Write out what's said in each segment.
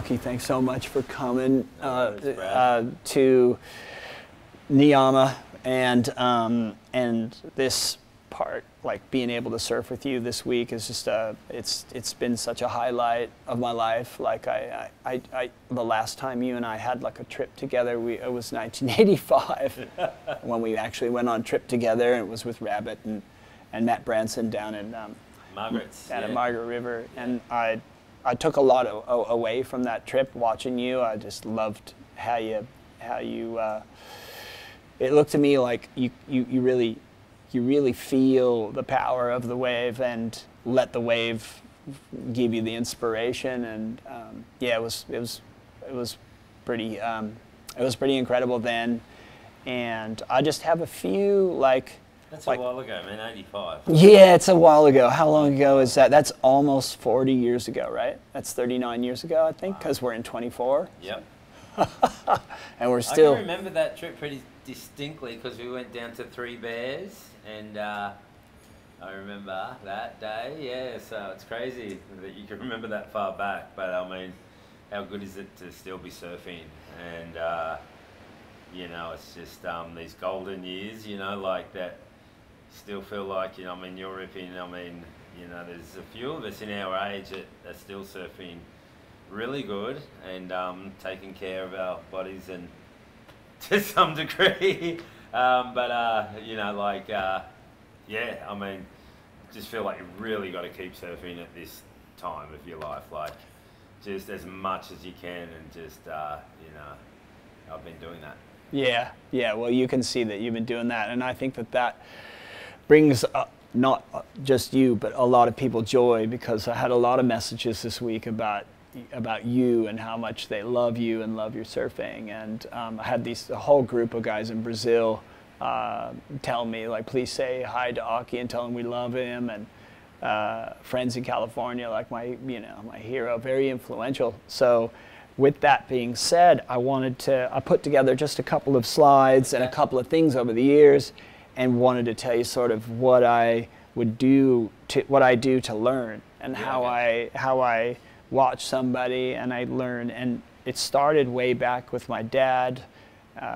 Occhi, thanks so much for coming to Niyama and this part, like being able to surf with you this week is just it's been such a highlight of my life. Like I the last time you and I had like a trip together, it was 1985 when we actually went on a trip together, and it was with Rabbit and Matt Branson down in Margaret's, at Margaret River, and I took a lot away from that trip watching you. I just loved how you it looked to me like you really feel the power of the wave and let the wave give you the inspiration, and yeah, it was pretty incredible then. And I just have a few like. That's a while ago, man, 85. Yeah, it's a while ago. How long ago is that? That's almost 40 years ago, right? That's 39 years ago, I think, because we're in 24. Yep. And we're still... I can remember that trip pretty distinctly because we went down to Three Bears, and I remember that day. Yeah, so it's crazy that you can remember that far back, but I mean, how good is it to still be surfing? And, you know, it's just these golden years, you know, like that. Still feel like, you know, I mean, you're ripping, I mean, you know, there's a few of us in our age that are still surfing really good and taking care of our bodies and to some degree. But, you know, like, yeah, I mean, just feel like you really got to keep surfing at this time of your life, like just as much as you can, and just, you know, I've been doing that. Yeah, yeah, well, you can see that you've been doing that, and I think that brings not just you, but a lot of people joy, because I had a lot of messages this week about you and how much they love you and love your surfing. And I had a whole group of guys in Brazil tell me, like, please say hi to Occhi and tell him we love him, and friends in California, like my hero, very influential. So with that being said, I put together just a couple of slides and a couple of things over the years, and wanted to tell you sort of what I do to learn, and how I watch somebody and I learn. And it started way back with my dad.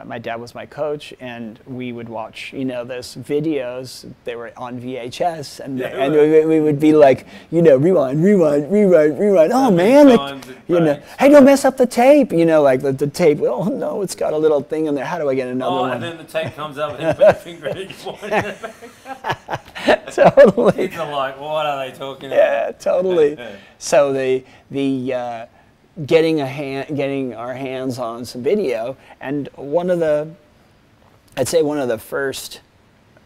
My dad was my coach, and we would watch, you know, those videos. They were on VHS, and we would be like, you know, rewind. Oh man, like, you know, hey, don't mess up the tape. You know, like the tape. Oh no, it's got a little thing in there. How do I get another one? And then the tape comes up, and you put your finger in it. Totally. Kids are like, what are they talking about? Yeah, totally. So the getting our hands on some video, and I'd say one of the first,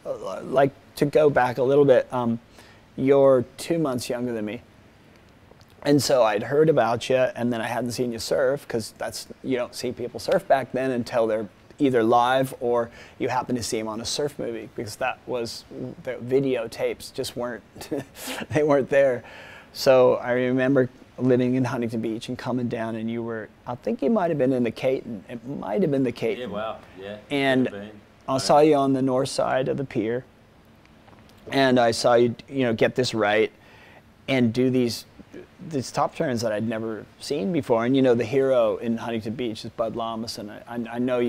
like, to go back a little bit, you're 2 months younger than me, and so I'd heard about you, and then I hadn't seen you surf, because you don't see people surf back then until they're either live or you happen to see them on a surf movie, because that was the videotapes just weren't they weren't there. So I remember living in Huntington Beach and coming down, and I think you might have been in the Caton. It might have been the Caton. Yeah, wow, yeah. And I saw you on the north side of the pier, and I saw you, you know, get this right and do these top turns that I'd never seen before. And you know, the hero in Huntington Beach is Bud Lamas, and I know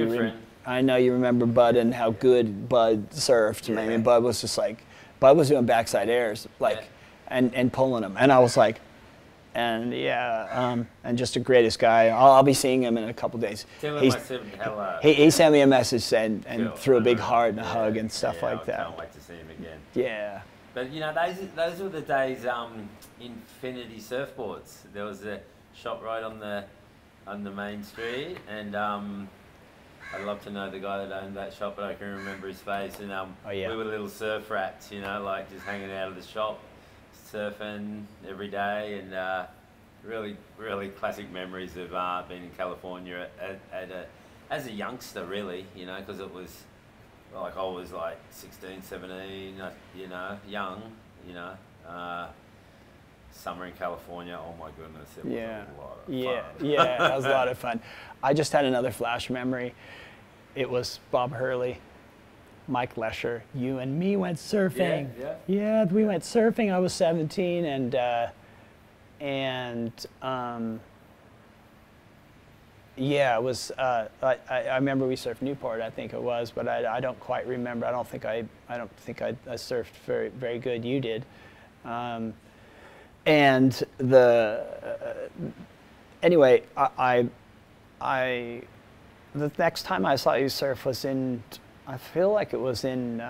I know you remember Bud and how good Bud surfed. Yeah. I mean, Bud was doing backside airs, like, and pulling them, and I was like. And yeah, and just the greatest guy. I'll be seeing him in a couple days. He sent me a message and threw a big heart and a hug and stuff like that. I can't wait to see him again. Yeah. But you know, those were the days. Infinity Surfboards. There was a shop right on the main street, and I'd love to know the guy that owned that shop, but I can remember his face. And we were little surf rats, you know, like just hanging out of the shop, surfing every day, and really, really classic memories of being in California as a youngster, really, you know, because it was like I was like 16, 17, you know, young, you know, summer in California. Oh my goodness, it was a lot of fun. Yeah, that was a lot of fun. I just had another flash memory. It was Bob Hurley, Mike Lesher, you and me went surfing. Yeah, we went surfing. I was 17, and Yeah, it was. I remember we surfed Newport, I think it was, but I don't quite remember. I don't think I surfed very good. You did, and anyway, the next time I saw you surf was I feel like it was in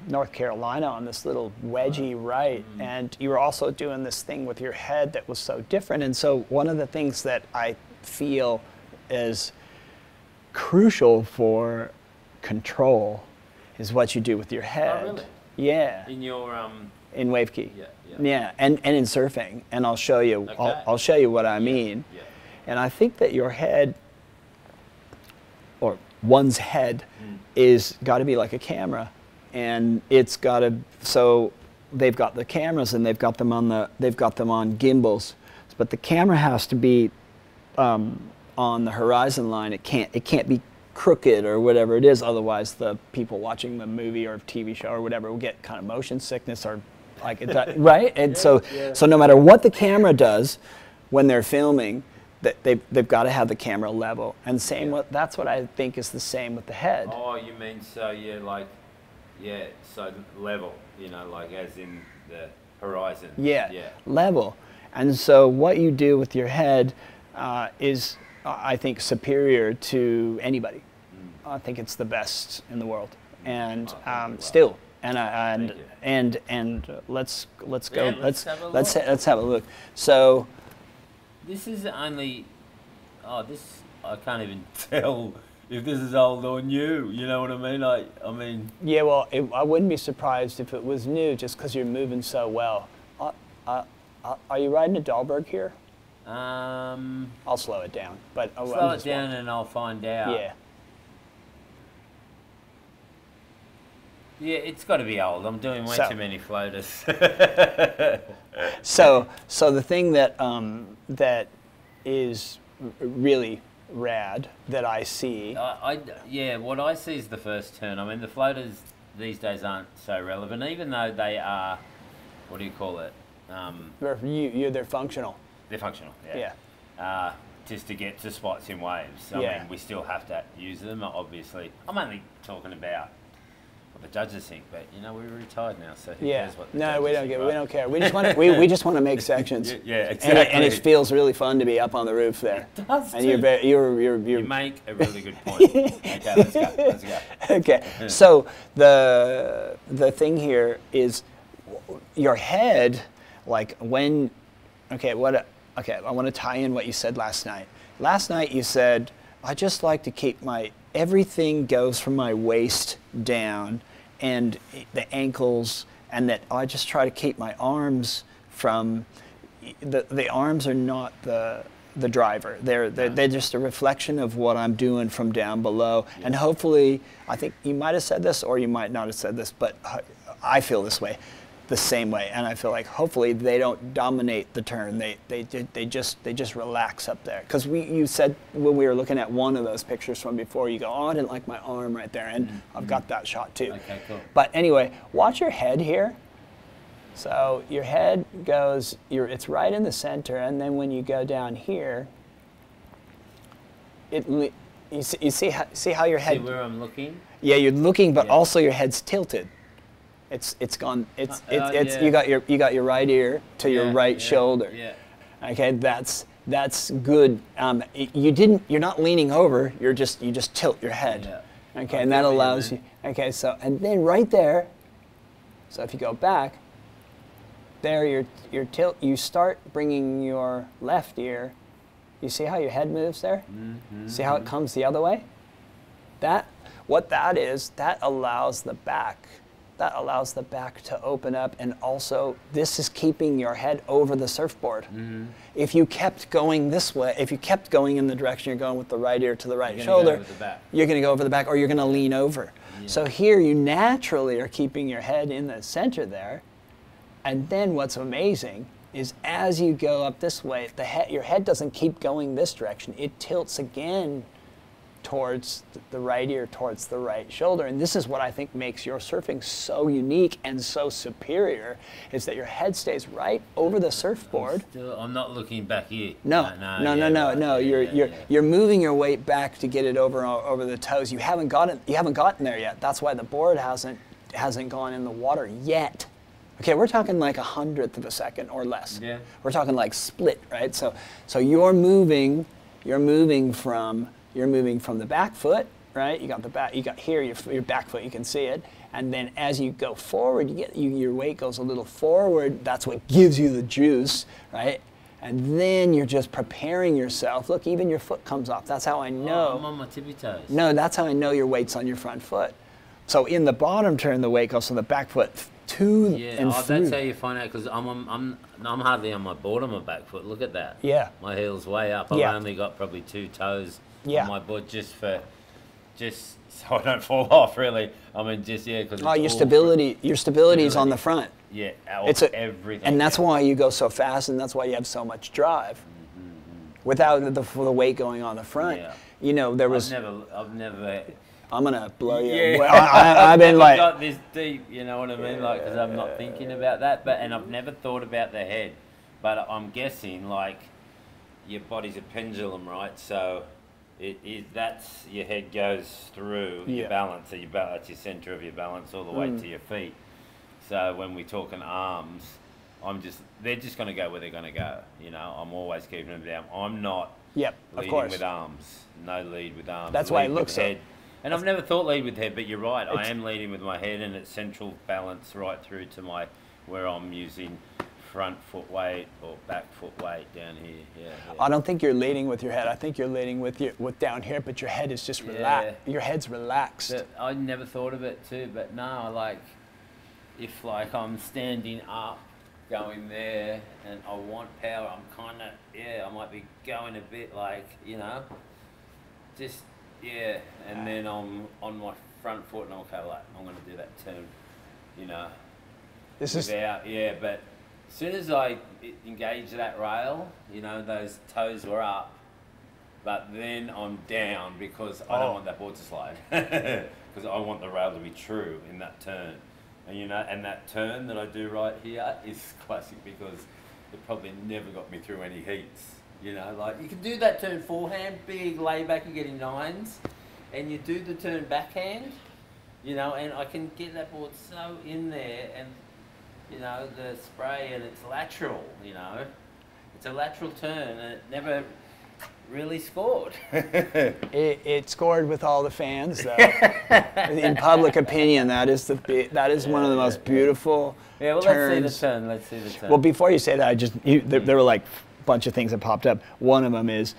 North Carolina on this little wedgy right, and you were also doing this thing with your head that was so different. And so one of the things that I feel is crucial for control is what you do with your head. Oh, really? Yeah. In your in WaveKi. Yeah, and in surfing, and I'll show you. Okay. I'll show you what I mean. Yeah. And I think that your head, or one's head, is got to be like a camera, and it's got to. So they've got the cameras, and they've got them on gimbals, but the camera has to be on the horizon line. It can't be crooked or whatever it is, otherwise the people watching the movie or TV show or whatever will get kind of motion sickness or like right. And so no matter what the camera does when they're filming, that they've got to have the camera level, and that's what I think is the same with the head. Oh, you mean so so level, like as in the horizon. Yeah, level. And so what you do with your head is, I think, superior to anybody. I think it's the best in the world, and still. And let's go. Yeah, let's have a look. So this is only. Oh, this I can't even tell if this is old or new. You know what I mean? I mean. Yeah, well, I wouldn't be surprised if it was new, just because you're moving so well. Are you riding a Dahlberg here? I'll slow it down, but slow it down and I'll find out. Yeah. Yeah, it's got to be old. I'm doing way too many floaters. So the thing that is really rad that I see. What I see is the first turn. I mean, the floaters these days aren't so relevant, even though they are. What do you call it? They're functional. They're functional. Yeah. Just to get to spots in waves. I mean, we still have to use them. Obviously, I'm only talking about what the judges think, but we're retired now, so who cares what the judges think, we don't care. We just want to make sections. Yeah, exactly. And it feels really fun to be up on the roof there. It does and too. You make a really good point. Okay, let's go. Okay, so the thing here is your head, like when. I want to tie in what you said last night. Last night you said, I just like to keep everything goes from my waist down and the ankles, and that I just try to keep my arms from, the arms are not the driver. They're just a reflection of what I'm doing from down below. Yeah. And hopefully, I think you might have said this or you might not have said this, but I feel this way. The same way, and I feel like hopefully they don't dominate the turn. They just relax up there. Because you said when we were looking at one of those pictures from before, you go, oh, I didn't like my arm right there, and I've got that shot too. Okay, cool. But anyway, watch your head here. So your head goes, it's right in the center, and then when you go down here, you see how your head. See where I'm looking? Yeah, you're looking, but also your head's tilted. It's gone. You got your right ear to your right shoulder. Yeah. Okay, that's good. You're not leaning over. You just tilt your head. Yeah. Okay, and that allows you. Okay, so and then right there. So if you go back, there your tilt. You start bringing your left ear. You see how your head moves there? Mm-hmm. See how it comes the other way? What that is, that allows the back. That allows the back to open up, and also this is keeping your head over the surfboard. Mm-hmm. If you kept going this way, if you kept going in the direction you're going with the right ear to the right shoulder, you're going to go over the back, or you're going to lean over. Yeah. So here you naturally are keeping your head in the center there, and then what's amazing is as you go up this way, your head doesn't keep going this direction. It tilts again towards the right ear, towards the right shoulder. And this is what I think makes your surfing so unique and so superior, is that your head stays right over the surfboard. I'm not looking back here. No. Right. You're moving your weight back to get it over the toes. You haven't gotten there yet. That's why the board hasn't gone in the water yet. Okay, we're talking like 100th of a second or less. Yeah. We're talking like split, right? So you're moving from the back foot, right? You got here your back foot, you can see it. And then as you go forward, your weight goes a little forward. That's what gives you the juice, right? And then you're just preparing yourself. Look, even your foot comes off. That's how I know. I'm on my tippy toes. No, that's how I know your weight's on your front foot. So in the bottom turn, the weight goes from the back foot to and through. That's how you find out, because I'm hardly on my board on my back foot. Look at that. Yeah. My heel's way up. I've only got probably 2 toes on my board just so I don't fall off. Really, I mean because your stability is on the front. Yeah, everything. And that's why you go so fast, and that's why you have so much drive. Without the weight going on the front, there was. I've never. I'm gonna blow you. Yeah. I've been like. Got this deep, you know what I mean? Like, because I'm not thinking about that, and I've never thought about the head, but I'm guessing like your body's a pendulum, right? So that's your head goes through your balance, so that's your center of your balance all the way to your feet. So when we're talking arms, they're just gonna go where they're gonna go. I'm always keeping them down. I'm not leading with arms. No lead with arms. That's why it looks so. And I've never thought lead with head, but you're right. I am leading with my head, and it's central balance right through to where I'm using front foot weight or back foot weight down here. Yeah. I don't think you're leading with your head. I think you're leading with down here, but your head is just relaxed. Your head's relaxed. I never thought of it too, but no, if I'm standing up, going there, and I want power, I'm kind of I might be going a bit just. Yeah, and then I'm on my front foot, and I'm going to do that turn, but as soon as I engage that rail, those toes were up, but then I'm down because I don't want that board to slide, because I want the rail to be true in that turn, and that turn that I do right here is classic because it probably never got me through any heats. You can do that turn forehand, big layback, you're getting 9s, and you do the turn backhand, and I can get that board so in there, and, the spray, and it's lateral, it's a lateral turn, and it never really scored. It scored with all the fans, though. In public opinion, that is one of the most beautiful turns. Let's see the turn. Well, before you say that, there were like bunch of things that popped up. One of them is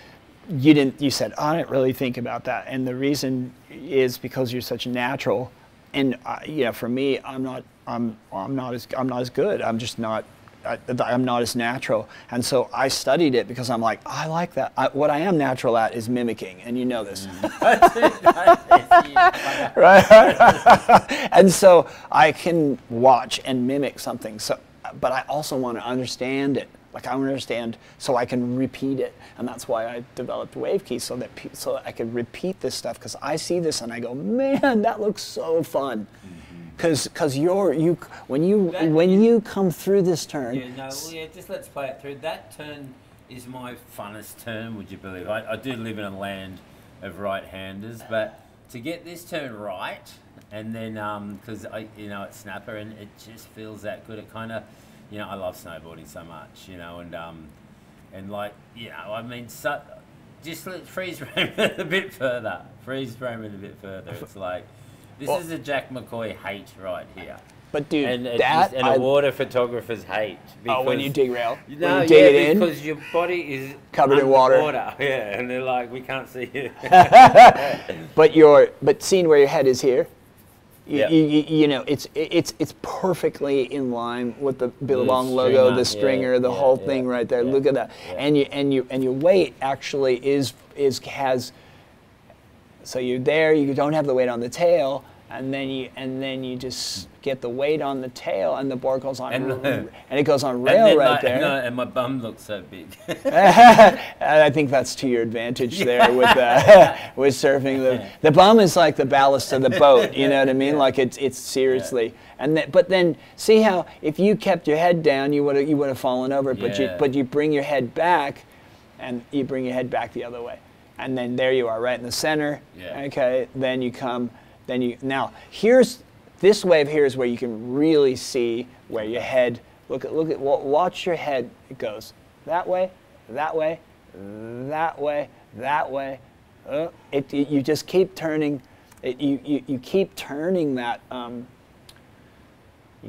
you said, I didn't really think about that, and the reason is because you're such a natural, and for me, I'm not as good. I'm just not. I'm not as natural, and so I studied it because I'm like, I like that. What I am natural at is mimicking, and you know this, right? And so I can watch and mimic something. So, but I also want to understand it. I understand, so I can repeat it, and that's why I developed WaveKi, so that I could repeat this stuff, because I see this and I go, man, that looks so fun, because when you come through this turn. Just let's play it through. That turn is my funnest turn. Would you believe? I do live in a land of right-handers, but to get this turn right, and then because it's snapper and it just feels that good. It kind of. I love snowboarding so much, just let freeze frame it a bit further. It's like, this is a Jack McCoy hate right here. But dude, and a water photographer's hate. Because, when you dig rail? No, because your body is covered in water. Yeah, and they're like, we can't see you. But seeing where your head is here, it's perfectly in line with the Billabong logo, the stringer, the whole thing right there. Look at that, and your weight actually has. So you're there. You don't have the weight on the tail, and then you just get the weight on the tail, and the board goes on, and it goes on rail right there. And my bum looks so big. And I think that's to your advantage there with with surfing. The bum is like the ballast of the boat. You know what I mean? Like it's seriously. And but then see how if you kept your head down, you would have fallen over. But you bring your head back, and you bring your head back the other way, and then there you are, right in the center. Yeah. Okay. Then you come. Now here's this wave here is where you can really see where your head. Watch your head. It goes that way, that way, that way, that way. You just keep turning. You keep turning that. You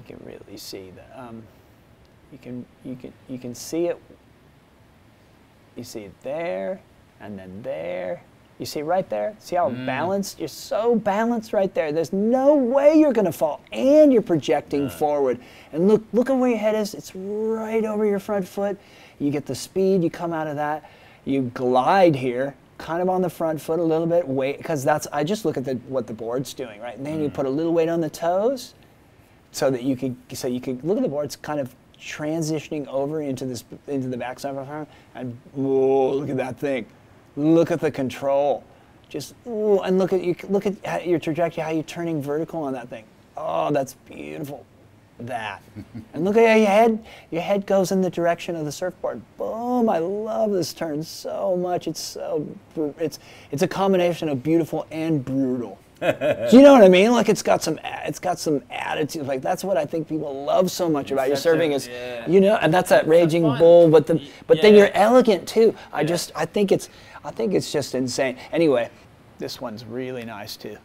can really see that. You can see it. You see it there, and then there. You see right there? See how balanced? You're so balanced right there. There's no way you're going to fall, and you're projecting forward. And look at where your head is. It's right over your front foot. You get the speed. You come out of that. You glide here, kind of on the front foot a little bit. Weight, because I just look at what the board's doing, right? And then you put a little weight on the toes, so that you could look at the board. It's kind of transitioning over into the backside of our arm, and whoa, look at that thing. Look at the control. Just and look at your trajectory, how you're turning vertical on that thing. Oh, that's beautiful. That. And look at how your head goes in the direction of the surfboard. Boom! I love this turn so much. It's a combination of beautiful and brutal. Do you know what I mean? Like it's got some attitude. Like that's what I think people love so much about your surfing is, you know, and that's that raging bull. But then you're elegant too. I think it's just insane. Anyway, this one's really nice too.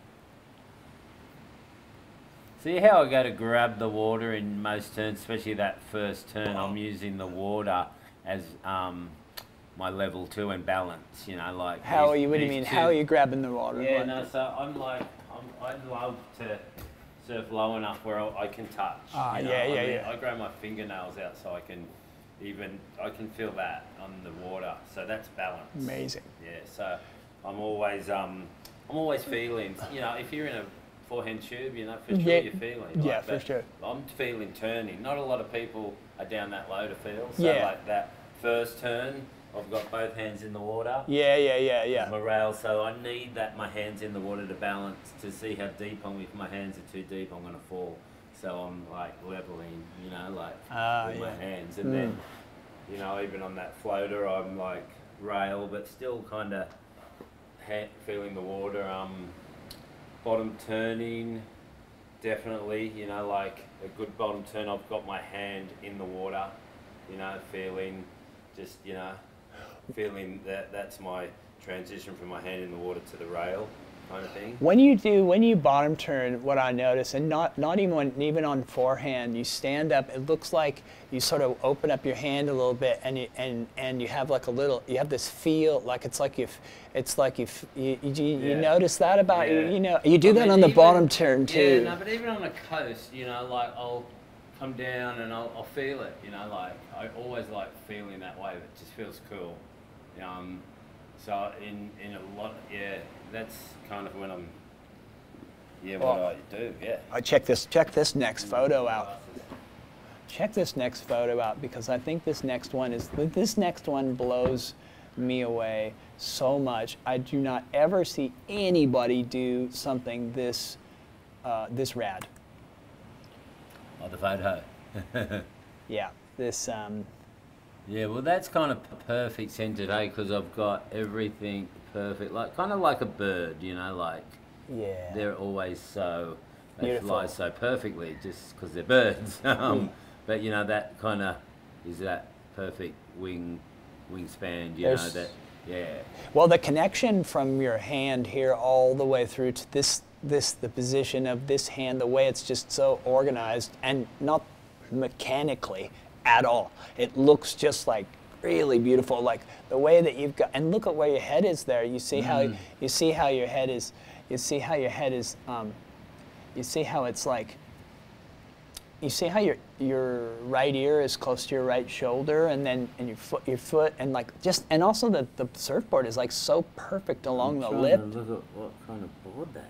See how I go to grab the water in most turns, especially that first turn. I'm using the water as my level 2 and balance, you know, like. How are you? What do you mean? How are you grabbing the water? Yeah, no. So I'd love to surf low enough where I can touch. Ah, you know? yeah. I grow my fingernails out so I can feel that on the water. So that's balance. Amazing. Yeah. So I'm always feeling. You know, if you're in a forehand tube, you know, for sure you're feeling. Yeah, for sure. I'm feeling turning. Not a lot of people are down that low to feel. So like that first turn, I've got both hands in the water. Yeah. My rail, so I need my hands in the water to balance, to see how deep if my hands are too deep, I'm going to fall. So I'm like leveling, you know, like with my hands. And then, you know, even on that floater, I'm like rail, but still kind of feeling the water. Bottom turning, definitely, you know, like a good bottom turn, I've got my hand in the water, you know, feeling just, you know, feeling that's my transition from my hand in the water to the rail kind of thing. When you bottom turn, what I notice, and not even on forehand, you stand up, it looks like you sort of open up your hand a little bit, and you have like you have this feel, like you notice that about you, you know, you do that on the bottom turn too. Yeah, no, but even on the coast, you know, like I'll come down and I'll feel it, you know, like I always like feeling that wave. It just feels cool. So in a lot, that's kind of when I'm, what I do, I check this next photo out. Check this next photo out, because I think this next one blows me away so much. I do not ever see anybody do something this rad. Oh, the photo. Yeah, this. Yeah, well, that's kind of perfect centered, because I've got everything perfect, like kind of like a bird, you know, like. Yeah. They're always so. They Beautiful. fly so perfectly, just because they're birds. But you know, that kind of is that perfect wingspan. You know that. Yeah. Well, the connection from your hand here all the way through to the position of this hand, the way it's just so organized, and not mechanically at all. It looks just like really beautiful, like the way that you've got. And look at where your head is there. You see how your head is. You see how your head is. You see how it's like. You see how your right ear is close to your right shoulder, and then your foot, and like and also the surfboard is like so perfect along the lip. Look at what kind of board that is.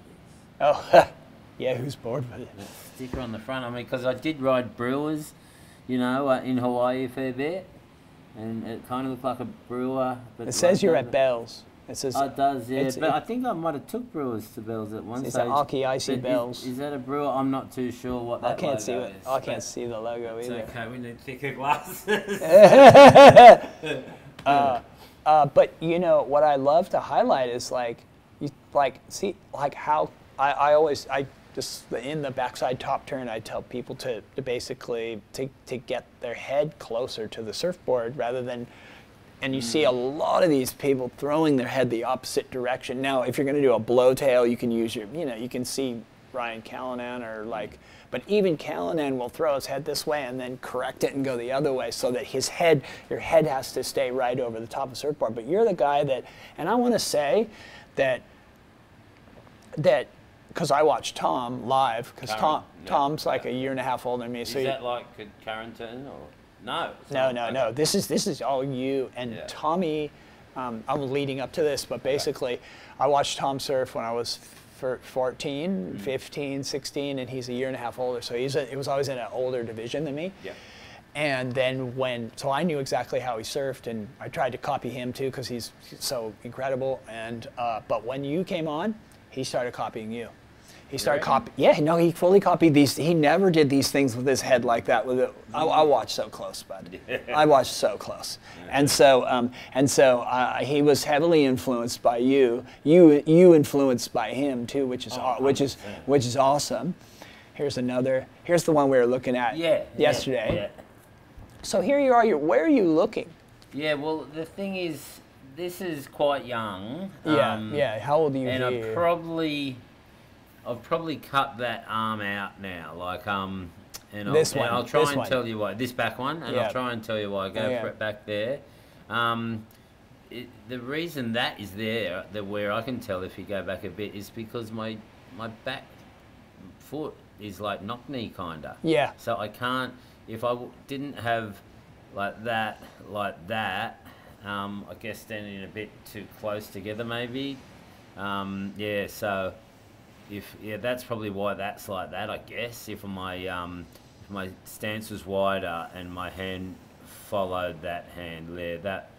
Oh, Yeah, who's bored with it? That sticker on the front. I mean, because I did ride Brewers, you know, in Hawaii a fair bit, and it kind of looked like a brewer. But It says you're at Bell's. It says. Oh, it does, yeah. But I think I might have took Brewers to Bell's at one It's stage. an Occhi Icy But Bell's. Is that a brewer? I'm not too sure what that logo is. I can't see the logo It's either. okay, we need thicker glasses. But you know what I love to highlight is how I just in the backside top turn I tell people to basically to get their head closer to the surfboard rather than, and you see a lot of these people throwing their head the opposite direction. Now if you're going to do a blowtail, you can use you can see Ryan Callanan but even Callanan will throw his head this way and then correct it and go the other way so that your head has to stay right over the top of the surfboard. But you're the guy that, and I want to say that because I watched Tom live, because Tom's like a year and a half older than me. So is that like Carrington or no? No. This is all you and Tommy. I'm leading up to this, but basically, I watched Tom surf when I was 14, 15, 16, and he's a year and a half older. So he was always in an older division than me. Yeah. And then so I knew exactly how he surfed, and I tried to copy him too because he's so incredible. And but when you came on, he started copying you. He started copying. Yeah, no, he fully copied these. He never did these things with his head like that. With it, I watched so close, bud. I watched so close, and so he was heavily influenced by you. You influenced by him too, which is awesome. Here's another. Here's the one we were looking at yesterday. Yeah. So here you are. Where are you looking? Yeah. Well, the thing is, this is quite young. Yeah. How old are you? And I've probably cut that arm out now, and I'll try and tell you why. This back one, and I'll try and tell you why. Go for it back there. The reason that is there, where I can tell if you go back a bit, is because my back foot is like knock knee kinda. Yeah. So I can't, if I didn't have like that, I guess standing a bit too close together maybe. So. That's probably why that's like that, I guess. If my stance was wider and my hand followed that hand there, that,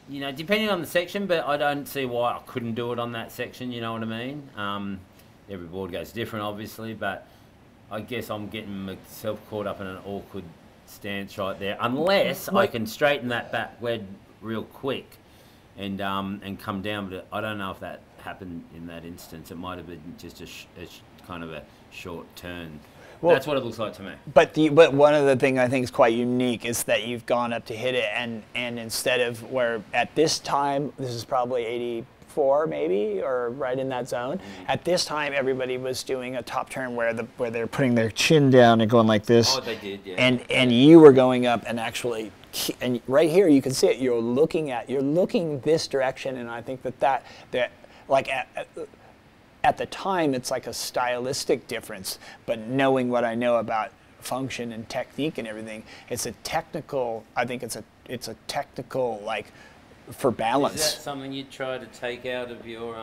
depending on the section, but I don't see why I couldn't do it on that section, you know what I mean? Every board goes different, obviously, but I guess I'm getting myself caught up in an awkward stance right there, unless I can straighten that back wed real quick and come down, but I don't know if that happened in that instance. It might have been just a kind of a short turn. Well, that's what it looks like to me. But one of the things I think is quite unique is that you've gone up to hit it, and instead of where at this time, this is probably 84 maybe, or right in that zone. At this time, everybody was doing a top turn where they're putting their chin down and going like this. Oh, they did, yeah. And you were going up and actually. And right here you can see it. You're looking this direction, and I think that like at the time it's like a stylistic difference, but knowing what I know about function and technique and everything, it's a technical. I think it's a technical, like, for balance. Is that something you try to take out of your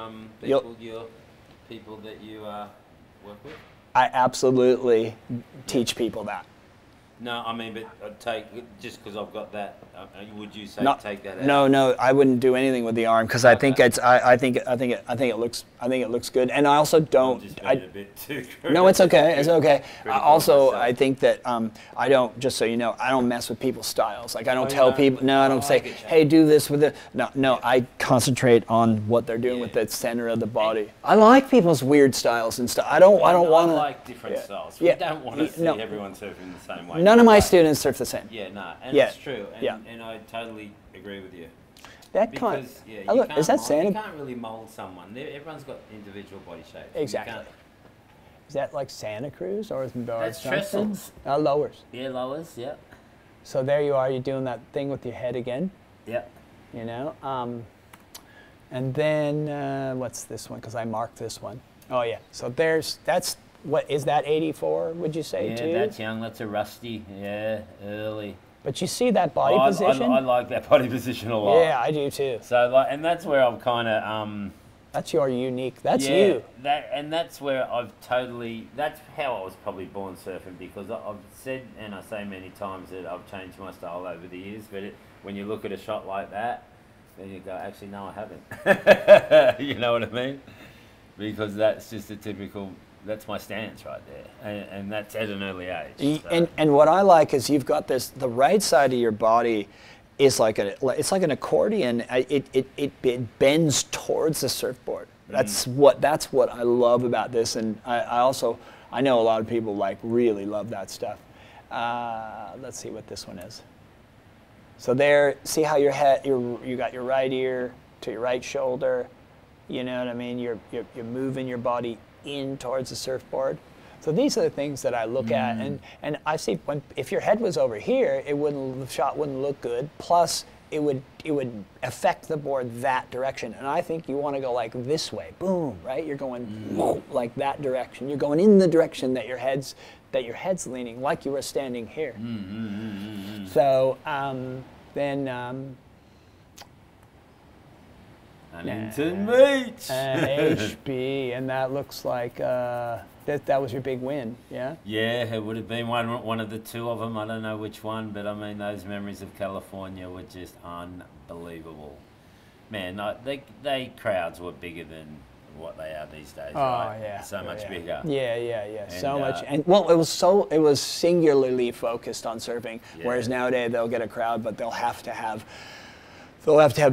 people that you work with? I absolutely teach people that. No, I mean, but just because I've got that. Would you say take that out? No, I wouldn't do anything with the arm because I think it looks good, and I also don't. A bit too crude. No, it's okay. It's okay. Also, I think that I don't. Just so you know, I don't mess with people's styles. Like I don't tell people. No, I don't say, hey, do this with it. No. I concentrate on what they're doing with the center of the body. I like people's weird styles and stuff. I don't want to. I like different styles. We don't want to see everyone surfing the same way. None of my students surf the same. Yeah, no, and it's true, and I totally agree with you. Is that Santa? You can't really mold someone. Everyone's got individual body shapes. Exactly. Is that like Santa Cruz or is it That's trestles. Lowers. Yeah, lowers. Yeah. So there you are. You're doing that thing with your head again. Yeah. And then what's this one? Because I marked this one. Oh yeah. So that's. What is that, 84, would you say, too? Yeah, that's young. That's a rusty. Yeah, early. But you see that body position? I like that body position a lot. Yeah, I do, too. So, and that's where I'm kind of, That's your unique. That's yeah, you. That's where that's how I was probably born surfing, because I've said, and I say many times, that I've changed my style over the years, but when you look at a shot like that, then you go, actually, no, I haven't. You know what I mean? Because that's just that's my stance right there. And that's at an early age. So. And what I like is you've got the right side of your body is it's like an accordion. It bends towards the surfboard. That's what I love about this, and I know a lot of people really love that stuff. Let's see what this one is. So there, see how your head, you got your right ear to your right shoulder. You know what I mean? You're moving your body in towards the surfboard. So these are the things that I look at, and I see if your head was over here, the shot wouldn't look good. Plus, it would affect the board that direction. And I think you want to go like this way, boom, right? You're going like that direction. You're going in the direction that your head's leaning, like you were standing here. So then. Huntington Beach. HB, and that looks like that was your big win, yeah? Yeah, it would have been one of the two of them. I don't know which one, but I mean, those memories of California were just unbelievable. Man, they crowds were bigger than what they are these days. Oh, right? yeah. So much bigger. Yeah. And, so much. And well, it was singularly focused on surfing, whereas nowadays they'll get a crowd, but they'll have to have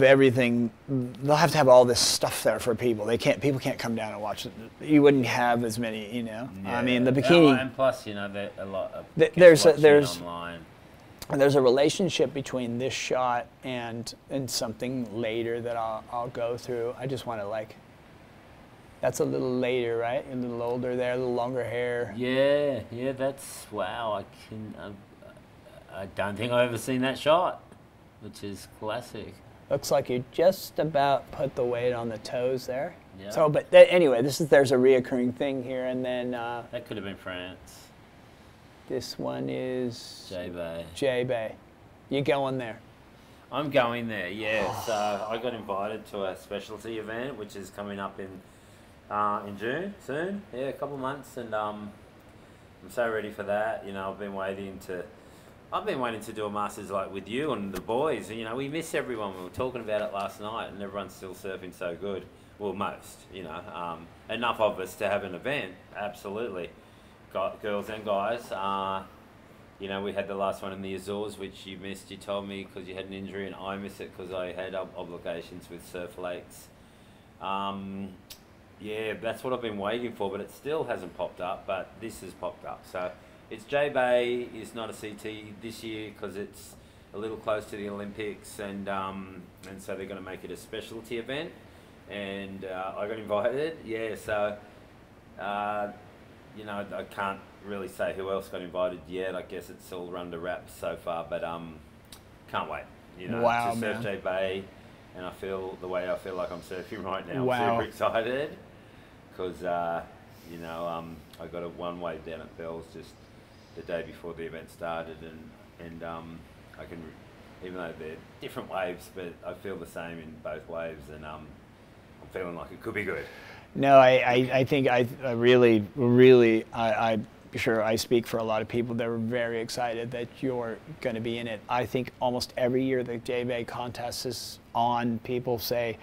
everything. They'll have to have all this stuff there for people. People can't come down and watch it. You wouldn't have as many, you know. Yeah. I mean, the bikini. And plus, you know, a lot of there's online. There's a relationship between this shot and something later that I'll go through. I just want to that's a little later, right? A little older there, a little longer hair. Yeah. That's wow. I don't think I've ever seen that shot, which is classic. Looks like you just about put the weight on the toes there. Yeah. So, but anyway, there's a reoccurring thing here, and then that could have been France. This one is J-Bay. J-Bay. You going there? I'm going there. Yeah. So I got invited to a specialty event, which is coming up in June soon. Yeah, a couple of months, and I'm so ready for that. You know, I've been waiting to do a Masters with you and the boys. You know, we miss everyone. We were talking about it last night, and everyone's still surfing so good. Well, most, you know. Enough of us to have an event, absolutely. Girls and guys. You know, we had the last one in the Azores, which you missed, you told me, because you had an injury, and I missed it because I had obligations with Surf Lakes. Yeah, that's what I've been waiting for, but it still hasn't popped up, but this has popped up. So it's J-Bay, is not a CT this year because it's a little close to the Olympics, and so they're going to make it a specialty event, and I got invited. Yeah, so you know, I can't really say who else got invited yet. I guess it's all under wraps so far, but can't wait. You know, to surf J-Bay, and I feel the way I feel like I'm surfing right now. I'm super excited because you know, I got a one wave down at Bell's just the day before the event started, and I can, even though they're different waves, but I feel the same in both waves, and I'm feeling like it could be good. No, I think I really, I'm sure I speak for a lot of people that are very excited that you're going to be in it. I think almost every year the J-Bay contest is on, people say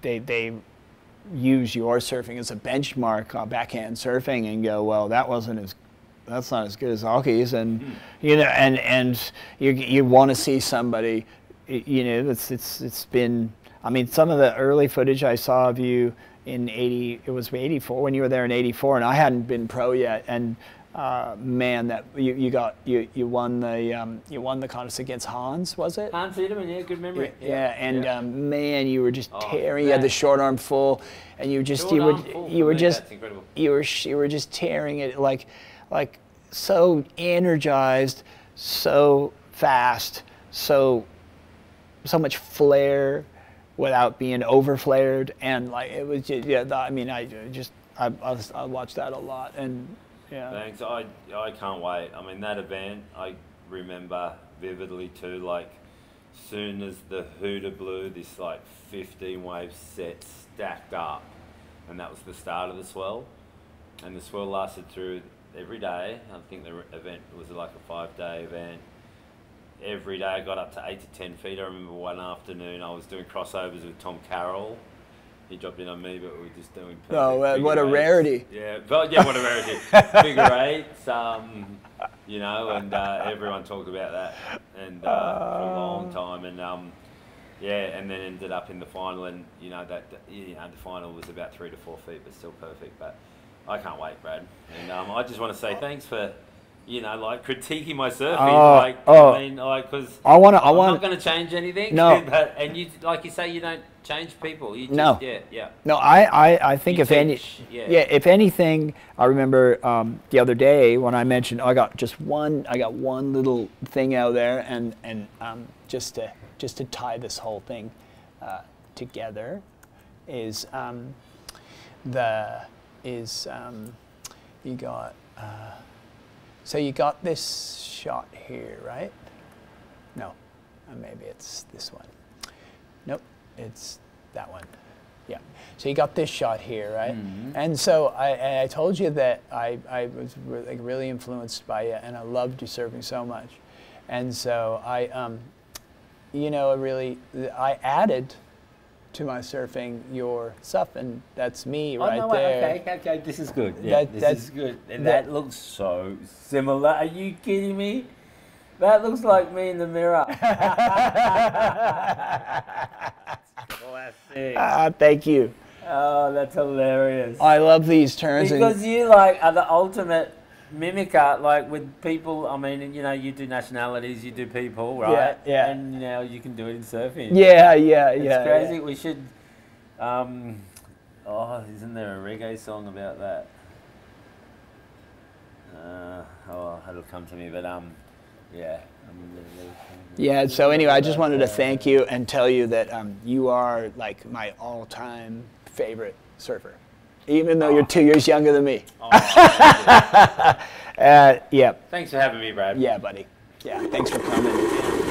they use your surfing as a benchmark on backhand surfing and go, well, that's not as good as Occhi's, and you know, and you want to see somebody, you know, it's been, I mean, some of the early footage I saw of you in 84 when you were there in 84, and I hadn't been pro yet, and man, that you won the contest against Hans, was it? Hans Wiedemann, yeah, good memory. Yeah, and man, you were just tearing. You had the short arm full, and you were just tearing it like so energized, so fast, so much flair without being over flared, and like it was just, yeah. I mean, I watched that a lot, and yeah. Thanks. I can't wait. I mean, that event I remember vividly too. Like soon as the hooter blew, this like 15 wave set stacked up, and that was the start of the swell. And the swell lasted through every day. I think the event was like a 5-day event. Every day I got up to 8 to 10 feet. I remember one afternoon I was doing crossovers with Tom Carroll. He dropped in on me, but we were just doing perfect what a eights. rarity. Yeah, but yeah, what a rarity. Figure eights, you know, and everyone talked about that and for a long time. And yeah, and then ended up in the final, and you know the final was about 3 to 4 feet, but still perfect. But I can't wait, Brad. And I just want to say thanks for, you know, like critiquing my surfing. I mean, like, because I'm not going to change anything. No. But, and you, like you say, you don't change people. You just, no. Yeah. No, I think if anything, I remember the other day when I mentioned I got one little thing out there, and just to tie this whole thing together is you got so you got this shot here, right? No, maybe it's this one. Nope, it's that one. Yeah. So you got this shot here, right? Mm-hmm. And so I told you that I was really influenced by you, and I loved you surfing so much, and so I added to my surfing your stuff, and that's me there. Okay, this is good. Yeah, this is good. And that looks so similar. Are you kidding me? That looks like me in the mirror. Classic. Thank you. Oh, that's hilarious. I love these turns. Because you are the ultimate mimicker, with people. I mean, you do nationalities, you do people, right? Yeah. And now you can do it in surfing. Yeah. It's crazy. We should. Isn't there a reggae song about that? It'll come to me, but yeah. Yeah. So anyway, I just wanted to thank you and tell you that you are like my all-time favorite surfer, even though you're 2 years younger than me. Yeah. Yeah. Thanks for having me, Brad. Yeah, buddy. Yeah, thanks for coming.